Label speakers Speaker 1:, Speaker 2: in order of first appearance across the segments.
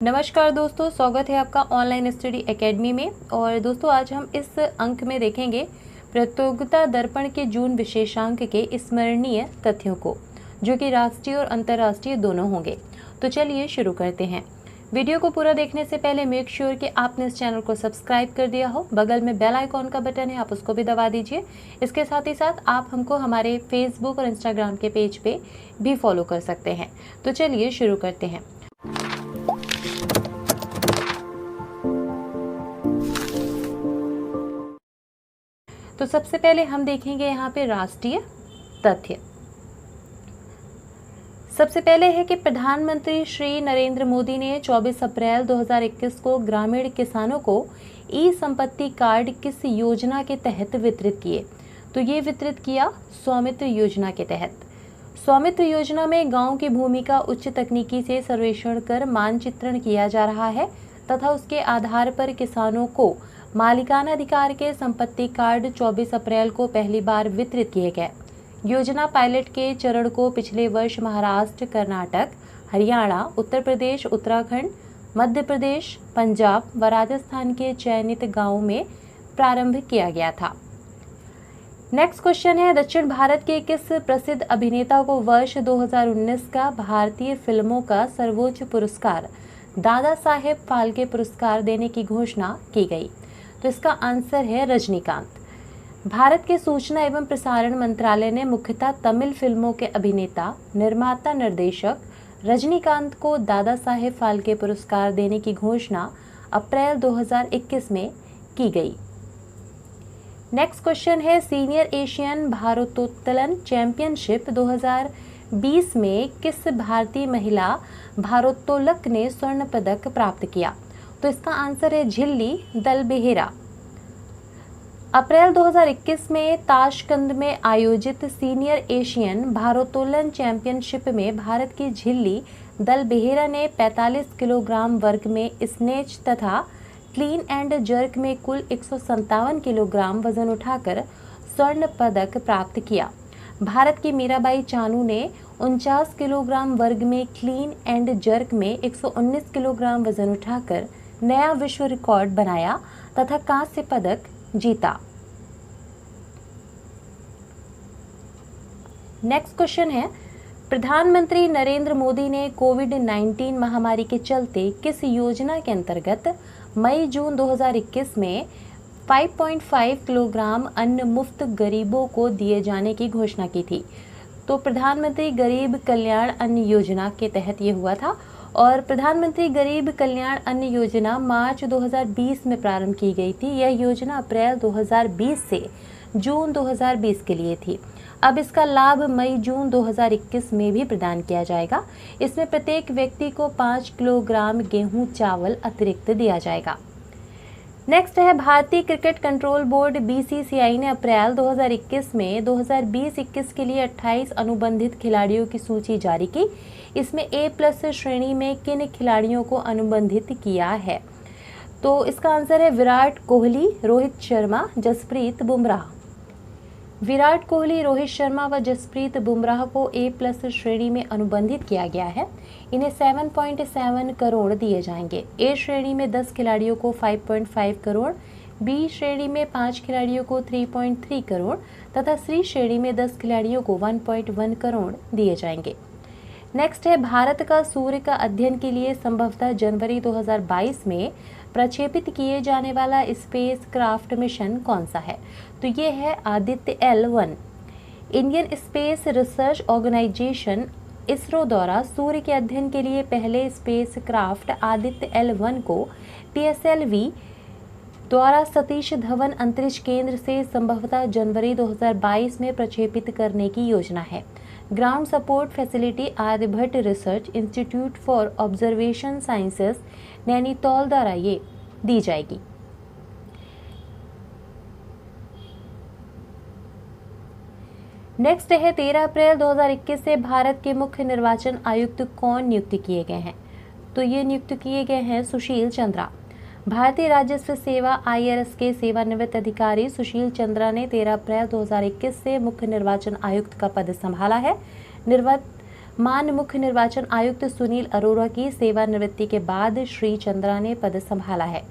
Speaker 1: नमस्कार दोस्तों, स्वागत है आपका ऑनलाइन स्टडी एकेडमी में। और दोस्तों आज हम इस अंक में देखेंगे प्रतियोगिता दर्पण के जून विशेषांक के स्मरणीय तथ्यों को, जो कि राष्ट्रीय और अंतर्राष्ट्रीय दोनों होंगे। तो चलिए शुरू करते हैं। वीडियो को पूरा देखने से पहले मेक श्योर कि आपने इस चैनल को सब्सक्राइब कर दिया हो। बगल में बेल आइकॉन का बटन है, आप उसको भी दबा दीजिए। इसके साथ ही साथ आप हमको हमारे फेसबुक और इंस्टाग्राम के पेज पे भी फॉलो कर सकते हैं। तो चलिए शुरू करते हैं। तो सबसे पहले हम देखेंगे यहाँ पे राष्ट्रीय तथ्य। सबसे पहले है कि प्रधानमंत्री श्री नरेंद्र मोदी ने 24 अप्रैल 2021 को ग्रामीण किसानों को ई संपत्ति कार्ड किस योजना के तहत वितरित किए। तो ये वितरित किया स्वामित्व योजना के तहत। स्वामित्व योजना में गांव की भूमि का उच्च तकनीकी से सर्वेक्षण कर मानचित्रण किया जा रहा है तथा उसके आधार पर किसानों को मालिकाना अधिकार के संपत्ति कार्ड 24 अप्रैल को पहली बार वितरित किए गए। योजना पायलट के चरण को पिछले वर्ष महाराष्ट्र, कर्नाटक, हरियाणा, उत्तर प्रदेश, उत्तराखंड, मध्य प्रदेश, पंजाब व राजस्थान के चयनित गांवों में प्रारंभ किया गया था। नेक्स्ट क्वेश्चन है, दक्षिण भारत के किस प्रसिद्ध अभिनेता को वर्ष 2019 का भारतीय फिल्मों का सर्वोच्च पुरस्कार दादा साहेब फाल्के पुरस्कार देने की घोषणा की गई। तो इसका आंसर है रजनीकांत। भारत के सूचना एवं प्रसारण मंत्रालय ने मुख्यतः तमिल फिल्मों के अभिनेता, निर्माता, निर्देशक रजनीकांत को दादा साहेब फाल्के पुरस्कार देने की घोषणा अप्रैल 2021 में की गई। नेक्स्ट क्वेश्चन है, सीनियर एशियन भारोत्तोलन चैंपियनशिप 2020 में किस भारतीय महिला भारोत्तोलक ने स्वर्ण पदक प्राप्त किया। तो इसका आंसर है झिल्ली दलबेहरा। अप्रैल 2021 में ताशकंद में आयोजित सीनियर एशियन भारोत्तोलन चैंपियनशिप में भारत की झिल्ली दलबेहरा ने 45 किलोग्राम वर्ग में स्नेच तथा क्लीन एंड जर्क में कुल 157 किलोग्राम वजन उठाकर स्वर्ण पदक प्राप्त किया। भारत की मीराबाई चानू ने 49 किलोग्राम वर्ग में क्लीन एंड जर्क में 119 किलोग्राम वजन उठाकर नया विश्व रिकॉर्ड बनाया तथा कांस्य पदक जीता। नेक्स्ट क्वेश्चन है, प्रधानमंत्री नरेंद्र मोदी ने कोविड-19 महामारी के चलते किस योजना के अंतर्गत मई-जून 2021 में 5.5 किलोग्राम अन्न मुफ्त गरीबों को दिए जाने की घोषणा की थी। तो प्रधानमंत्री गरीब कल्याण अन्न योजना के तहत ये हुआ था। और प्रधानमंत्री गरीब कल्याण अन्न योजना मार्च 2020 में प्रारंभ की गई थी। यह योजना अप्रैल 2020 से जून 2020 के लिए थी। अब इसका लाभ मई-जून 2021 में भी प्रदान किया जाएगा। इसमें प्रत्येक व्यक्ति को 5 किलोग्राम गेहूं चावल अतिरिक्त दिया जाएगा। नेक्स्ट है, भारतीय क्रिकेट कंट्रोल बोर्ड BCCI ने अप्रैल 2021 में 2020-21 के लिए 28 अनुबंधित खिलाड़ियों की सूची जारी की। इसमें A+ श्रेणी में किन खिलाड़ियों को अनुबंधित किया है। तो इसका आंसर है विराट कोहली, रोहित शर्मा, जसप्रीत बुमराह। विराट कोहली, रोहित शर्मा व जसप्रीत बुमराह को A+ श्रेणी में अनुबंधित किया गया है। इन्हें 7.7 करोड़ दिए जाएंगे। A श्रेणी में 10 खिलाड़ियों को 5.5 करोड़, B श्रेणी में 5 खिलाड़ियों को 3.3 करोड़ तथा C श्रेणी में 10 खिलाड़ियों को 1.1 करोड़ दिए जाएंगे। नेक्स्ट है, भारत का सूर्य का अध्ययन के लिए संभवतः जनवरी 2022 में प्रक्षेपित किए जाने वाला स्पेस क्राफ्ट मिशन कौन सा है। तो ये है Aditya L1। Indian space research organisation ISRO द्वारा सूर्य के अध्ययन के लिए पहले स्पेस क्राफ्ट आदित्य L1 को PSLV द्वारा सतीश धवन अंतरिक्ष केंद्र से संभवतः जनवरी 2022 में प्रक्षेपित करने की योजना है। Ground support facility Aryabhatta research institute for observation sciences Nainital द्वारा ये दी जाएगी। नेक्स्ट है, 13 अप्रैल 2021 से भारत के मुख्य निर्वाचन आयुक्त कौन नियुक्त किए गए हैं। तो ये नियुक्त किए गए हैं सुशील चंद्रा। भारतीय राजस्व सेवा IRS के सेवानिवृत्त अधिकारी सुशील चंद्रा ने 13 अप्रैल 2021 से मुख्य निर्वाचन आयुक्त का पद संभाला है। माननीय मुख्य निर्वाचन आयुक्त सुनील अरोड़ा की सेवानिवृत्ति के बाद श्री चंद्रा ने पद संभाला है।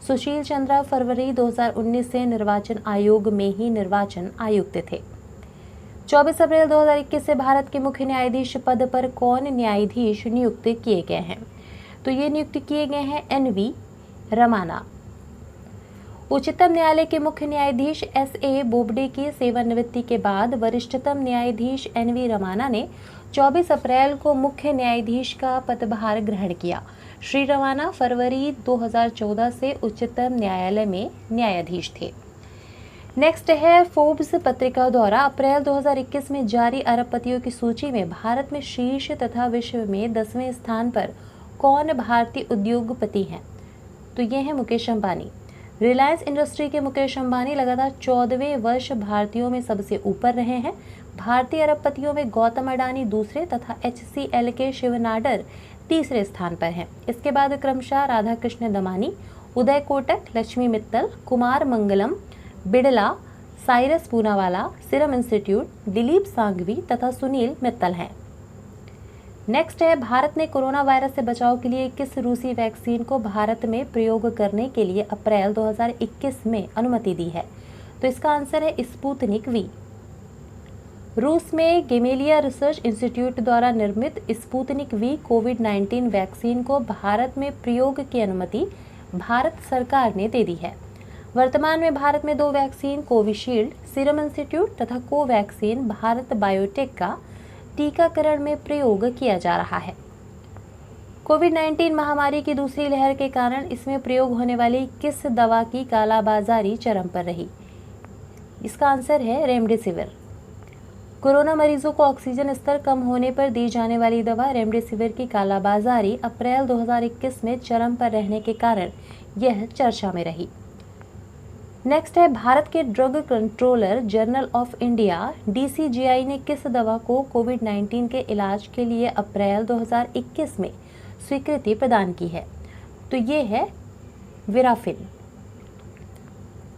Speaker 1: सुशील चंद्रा फरवरी 2019 से निर्वाचन आयोग में ही निर्वाचन आयुक्त थे। 24 अप्रैल 2021 से भारत के मुख्य न्यायाधीश पद पर कौन न्यायाधीश नियुक्त किए गए हैं? तो ये नियुक्त किए गए हैं NV रमाना। उच्चतम न्यायालय के मुख्य न्यायाधीश SA बोबडे की सेवानिवृत्ति के बाद वरिष्ठतम न्यायाधीश NV रमाना ने 24 अप्रैल को मुख्य न्यायाधीश का पदभार ग्रहण किया। श्री रमाना फरवरी 2014 से उच्चतम न्यायालय में न्यायाधीश थे। नेक्स्ट है, फोर्ब्स पत्रिका द्वारा अप्रैल 2021 में जारी अरबपतियों की सूची में भारत में शीर्ष तथा विश्व में 10वें स्थान पर कौन भारतीय उद्योगपति हैं? तो ये हैं मुकेश अंबानी। रिलायंस इंडस्ट्री के मुकेश अंबानी लगातार 14वें वर्ष भारतीयों में सबसे ऊपर रहे हैं। भारतीय अरबपतियों में गौतम अडानी दूसरे तथा HCL के शिव नाडर तीसरे स्थान पर हैं। इसके बाद क्रमशः राधाकृष्ण दमानी, उदय कोटक, लक्ष्मी मित्तल, कुमार मंगलम, बिड़ला, साइरस पूनावाला, सीरम इंस्टीट्यूट, दिलीप सांघवी तथा सुनील मित्तल हैं। नेक्स्ट है, भारत ने कोरोना वायरस से बचाव के लिए किस रूसी वैक्सीन को भारत में प्रयोग करने के लिए अप्रैल 2021 में अनुमति दी है? तो इसका आंसर है स्पुतनिक V। रूस में गेमेलिया रिसर्च इंस्टीट्यूट द्वारा निर्मित स्पुतनिक V कोविड-19 वैक्सीन को भारत में प्रयोग की अनुमति भारत सरकार ने दे दी है। वर्तमान में भारत में 2 वैक्सीन कोविशील्ड, सीरम इंस्टीट्यूट तथा कोवैक्सीन भारत बायोटेक का टीकाकरण में प्रयोग किया जा रहा है। कोविड-19 महामारी की दूसरी लहर के कारण इसमें प्रयोग होने वाली किस दवा की कालाबाजारी चरम पर रही? इसका आंसर है रेमडेसिविर। कोरोना मरीजों को ऑक्सीजन स्तर कम होने पर दी जाने वाली दवा रेमडेसिविर की कालाबाजारी अप्रैल 2021 में चरम पर रहने के कारण यह चर्चा में रही। नेक्स्ट है, भारत के drug controller general of India DCGI ने किस दवा को कोविड-19 के इलाज के लिए अप्रैल 2021 में स्वीकृति प्रदान की है? तो ये है विराफिन।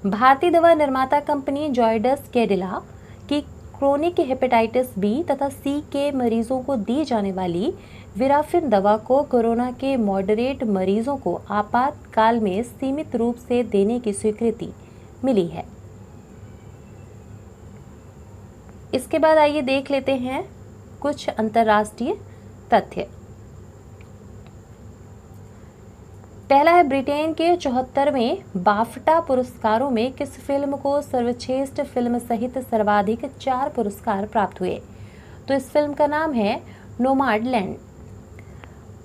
Speaker 1: भारतीय दवा निर्माता कंपनी जॉयडस कैडिला की क्रोनिक हेपेटाइटिस B तथा C के मरीजों को दी जाने वाली विराफिन दवा को कोरोना के मॉडरेट मरीजों को आपातकाल में सीमित रूप से देने की स्वीकृति मिली है। इसके बाद आइए देख लेते हैं कुछ अंतर्राष्ट्रीय तथ्य। पहला है, ब्रिटेन के 74वें बाफ्टा पुरस्कारों में किस फिल्म को सर्वश्रेष्ठ फिल्म सहित सर्वाधिक 4 पुरस्कार प्राप्त हुए? तो इस फिल्म का नाम है नोमाडलैंड।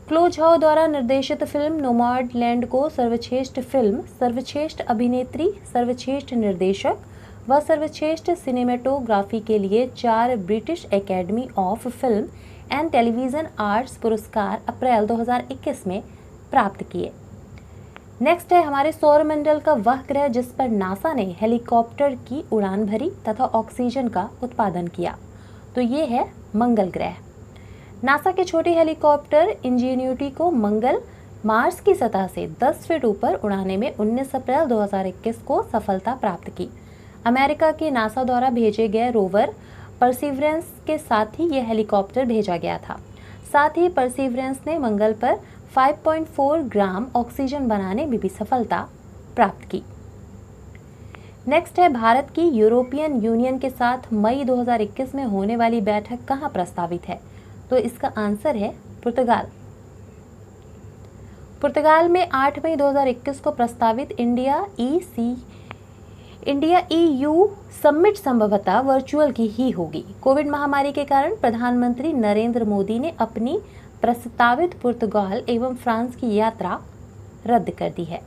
Speaker 1: क्लो झाओ द्वारा निर्देशित फिल्म नोमाडलैंड को सर्वश्रेष्ठ फिल्म, सर्वश्रेष्ठ अभिनेत्री, सर्वश्रेष्ठ निर्देशक व सर्वश्रेष्ठ सिनेमेटोग्राफी के लिए 4 British academy of film and television arts पुरस्कार अप्रैल 2021 में प्राप्त किए। नेक्स्ट है, हमारे सौरमंडल का वह ग्रह जिस पर नासा ने हेलीकॉप्टर की उड़ान भरी तथा ऑक्सीजन का उत्पादन किया। तो ये है मंगल ग्रह। नासा के छोटे हेलीकॉप्टर इंजीन्यूटी को मंगल मार्स की सतह से 10 फीट ऊपर उड़ाने में 19 अप्रैल 2021 को सफलता प्राप्त की। अमेरिका के नासा द्वारा भेजे गए रोवर परसिवरेंस के साथ ही यह हेलीकॉप्टर भेजा गया था। साथ ही परसिवरेंस ने मंगल पर 5.4 ग्राम ऑक्सीजन बनाने में भी सफलता प्राप्त की। नेक्स्ट है, भारत की यूरोपियन यूनियन के साथ मई 2021 में होने वाली बैठक कहाँ प्रस्तावित है? तो इसका आंसर है पुर्तगाल। पुर्तगाल में 8 मई 2021 को प्रस्तावित इंडिया EU समिट संभवतः वर्चुअल की ही होगी। कोविड महामारी के कारण प्रधानमंत्री नरेंद्र मोदी ने अपनी प्रस्तावित पुर्तगाल एवं फ्रांस की यात्रा रद्द कर दी है।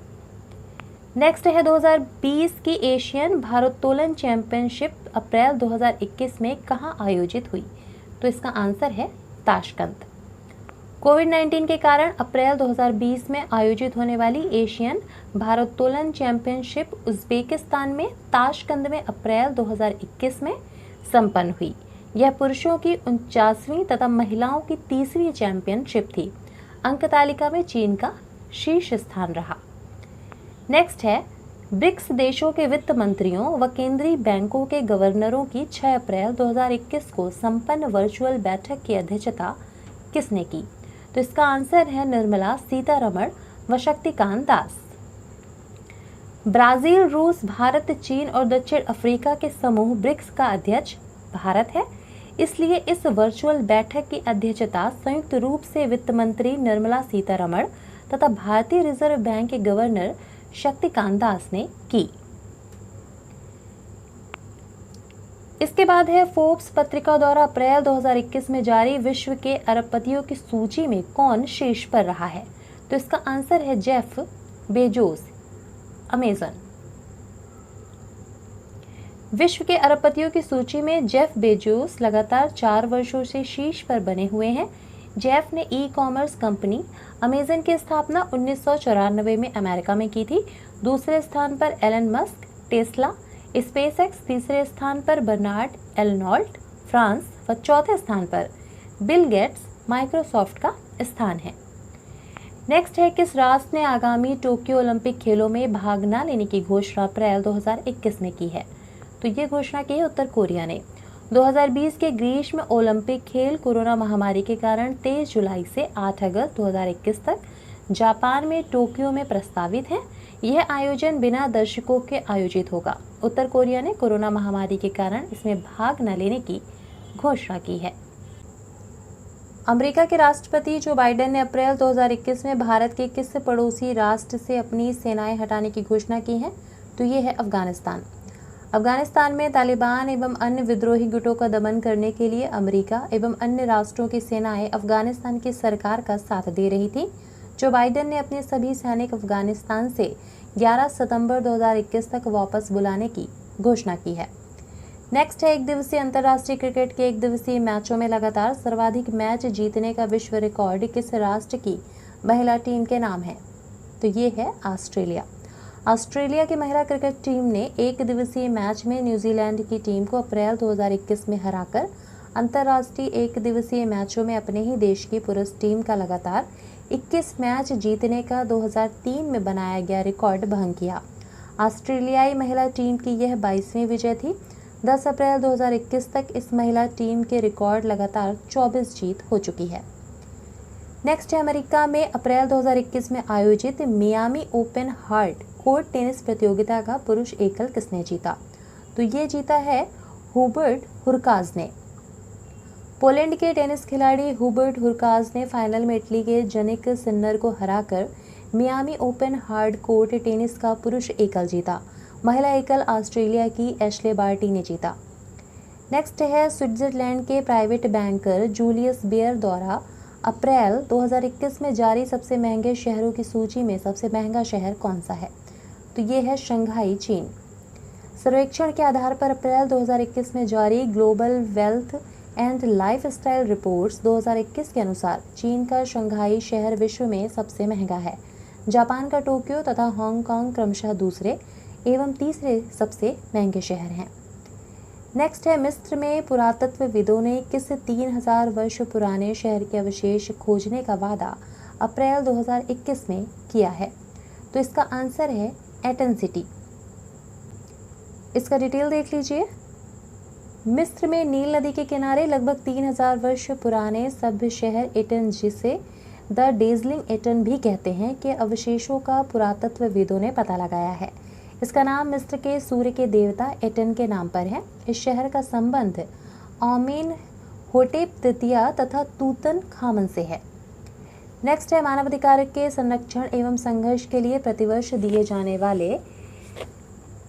Speaker 1: नेक्स्ट है, 2020 की एशियन भारोत्तोलन चैंपियनशिप अप्रैल 2021 में कहां आयोजित हुई? तो इसका आंसर है ताशकंद। कोविड-19 के कारण अप्रैल 2020 में आयोजित होने वाली एशियन भारोत्तोलन चैंपियनशिप उज्बेकिस्तान में ताशकंद में अप्रैल 2021 में संपन्न हुई। यह पुरुषों की 49वीं तथा महिलाओं की 30वीं चैंपियनशिप थी। अंक तालिका में चीन का शीर्ष स्थान रहा। नेक्स्ट है, ब्रिक्स देशों के वित्त मंत्रियों व केंद्रीय बैंकों के गवर्नरों की 6 अप्रैल 2021 को संपन्न वर्चुअल बैठक की अध्यक्षता किसने की? तो इसका आंसर है निर्मला सीतारमण व शक्तिकांत दास। ब्राजील, रूस, भारत, चीन और दक्षिण अफ्रीका के समूह ब्रिक्स का अध्यक्ष भारत है, इसलिए इस वर्चुअल बैठक की अध्यक्षता संयुक्त रूप से वित्त मंत्री निर्मला सीतारमण तथा भारतीय रिजर्व बैंक के गवर्नर शक्तिकांत दास ने की। इसके बाद है फोर्ब्स पत्रिका द्वारा अप्रैल 2021 में जारी विश्व के अरबपतियों की सूची में कौन शीर्ष पर रहा है? तो इसका आंसर है जेफ बेजोस, अमेज़न। विश्व के अरबपतियों की सूची में जेफ बेजोस लगातार 4 वर्षों से शीर्ष पर बने हुए हैं। जेफ ने ई कॉमर्स कंपनी अमेज़न की स्थापना 1994 में अमेरिका में की थी। दूसरे स्थान पर एलन मस्क, टेस्ला, स्पेसएक्स, तीसरे स्थान पर बर्नार्ड एर्नोल्ट, फ्रांस व चौथे स्थान पर बिल गेट्स, माइक्रोसॉफ्ट का स्थान है। नेक्स्ट है, किस राष्ट्र ने आगामी टोक्यो ओलंपिक खेलों में भाग न लेने की घोषणा अप्रैल 2021 में की है? तो ये घोषणा की है उत्तर कोरिया ने। 2020 के ग्रीष्म ओलंपिक खेल कोरोना महामारी के कारण 23 जुलाई से 8 अगस्त 2021 तक जापान में टोक्यो में प्रस्तावित है। यह आयोजन बिना दर्शकों के आयोजित होगा। उत्तर कोरिया ने कोरोना महामारी के कारण इसमें भाग न लेने की घोषणा की है। अमेरिका के राष्ट्रपति जो बाइडेन ने अप्रैल 2021 में भारत के किस पड़ोसी राष्ट्र से अपनी सेनाएं हटाने की घोषणा की है? तो ये है अफगानिस्तान। अफगानिस्तान में तालिबान एवं अन्य विद्रोही गुटों का दमन करने के लिए अमेरिका एवं अन्य राष्ट्रों की सेनाएं अफगानिस्तान की सरकार का साथ दे रही थी। जो बाइडेन ने अपने सभी सैनिक अफगानिस्तान से 11 सितंबर 2021 तक वापस बुलाने की घोषणा की है। नेक्स्ट है, एक दिवसीय अंतर्राष्ट्रीय क्रिकेट के एक दिवसीय मैचों में लगातार सर्वाधिक मैच जीतने का विश्व रिकॉर्ड किस राष्ट्र की महिला टीम के नाम है? तो ये है ऑस्ट्रेलिया। ऑस्ट्रेलिया की महिला क्रिकेट टीम ने एक दिवसीय मैच में न्यूजीलैंड की टीम को अप्रैल 2021 में हराकर अंतर्राष्ट्रीय एक दिवसीय मैचों में अपने ही देश की पुरुष टीम का लगातार 21 मैच जीतने का 2003 में बनाया गया रिकॉर्ड भंग किया। ऑस्ट्रेलियाई महिला टीम की यह 22वीं विजय थी। 10 अप्रैल 2021 तक इस महिला टीम के रिकॉर्ड लगातार 24 जीत हो चुकी है। नेक्स्ट है, अमेरिका में अप्रैल 2021 में आयोजित Miami open hard court tennis प्रतियोगिता का पुरुष एकल किसने जीता? तो ये जीता है हुबर्ट हुरकाज ने। पोलैंड के टेनिस खिलाड़ी हुबर्ट हुरकाज ने फाइनल में इटली के जनिक सिन्नर को हराकर Miami open hard court tennis का पुरुष एकल जीता। महिला एकल ऑस्ट्रेलिया की एशले बार्टी ने जीता। नेक्स्ट है, स्विट्जरलैंड के प्राइवेट बैंकर जूलियस बेयर द्वारा अप्रैल 2021 में जारी सबसे महंगे शहरों की सूची में सबसे महंगा शहर कौन सा है? तो ये है शंघाई, चीन। सर्वेक्षण के आधार पर अप्रैल 2021 में जारी global wealth and lifestyle reports 2021 के अनुसार चीन का शंघाई शहर विश्व में सबसे महंगा है। जापान का टोक्यो तथा हांगकांग क्रमशः दूसरे एवं तीसरे सबसे महंगे शहर हैं। नेक्स्ट है, मिस्र में पुरातत्वविदों ने किस 3000 वर्ष पुराने शहर के अवशेष खोजने का वादा अप्रैल 2021 में किया है? तो इसका आंसर है एटन सिटी। इसका डिटेल देख लीजिए। मिस्र में नील नदी के किनारे लगभग 3000 वर्ष पुराने सभ्य शहर एटन, जिसे द डेजलिंग एटन भी कहते हैं, के अवशेषों का पुरातत्वविदों ने पता लगाया है। इसका नाम मिस्र के सूर्य के देवता एटन के नाम पर है। इस शहर का संबंध आमीन होटेप तृतीया तथा तूतन खामन से है। नेक्स्ट है, मानवाधिकार के संरक्षण एवं संघर्ष के लिए प्रतिवर्ष दिए जाने वाले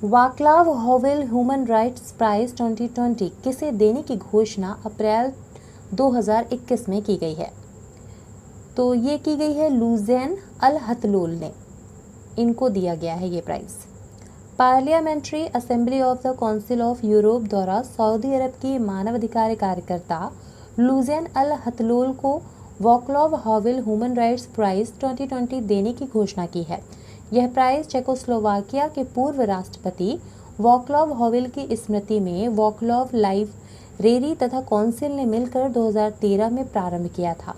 Speaker 1: Vaclav Havel human rights prize 2020 किसे देने की घोषणा अप्रैल 2021 में की गई है? तो ये की गई है लुज़ैन अल हथलोल ने, इनको दिया गया है ये prize. Parliamentary Assembly of the Council of Europe द्वारा सऊदी अरब की मानवाधिकार कार्यकर्ता लुज़ैन अल हथलोल को Vaclav Havel human rights prize 2020 देने की घोषणा की है। यह प्राइज चेकोस्लोवाकिया के पूर्व राष्ट्रपति वाक्लाव हावेल की स्मृति में वाक्लाव लाइब्रेरी तथा काउंसिल ने मिलकर 2013 में प्रारंभ किया था।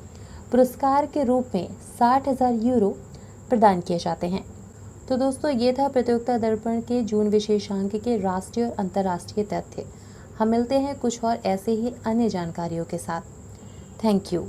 Speaker 1: पुरस्कार के रूप में 60,000 यूरो प्रदान किए जाते हैं। तो दोस्तों, ये था प्रतियोगिता दर्पण के जून विशेषांक के राष्ट्रीय और अंतर्राष्ट्रीय तथ्य। हम मिलते हैं कुछ और ऐसे ही अन्य जानकारियों के साथ। Thank you.